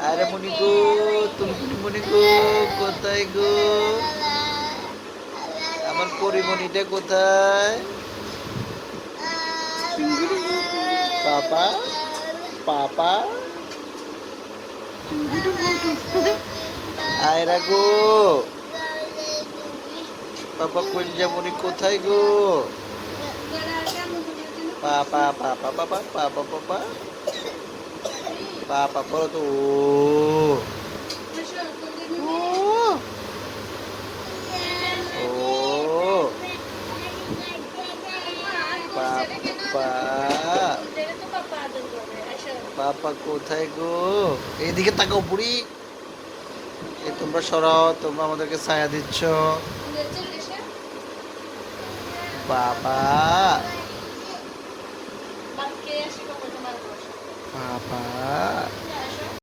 আরে মনি গো, তুমি মনি গো, কোথায় গো? আমার পরিমণিটা কোথায়? পাপা, পাপা, আয়রা গো, পাপা পঞ্জামণি কোথায় গো? পাপা, পাপা, পাপা, পাপা, পাপা, পাপা বলো তো। ও, ও, পাপা, পাপা কোথায় গো? এইদিকে তাকাও বুড়ি। এ তোমরা সরাও, তোমরা আমাদেরকে ছায়া দিচ্ছ। বাবা, বাবা,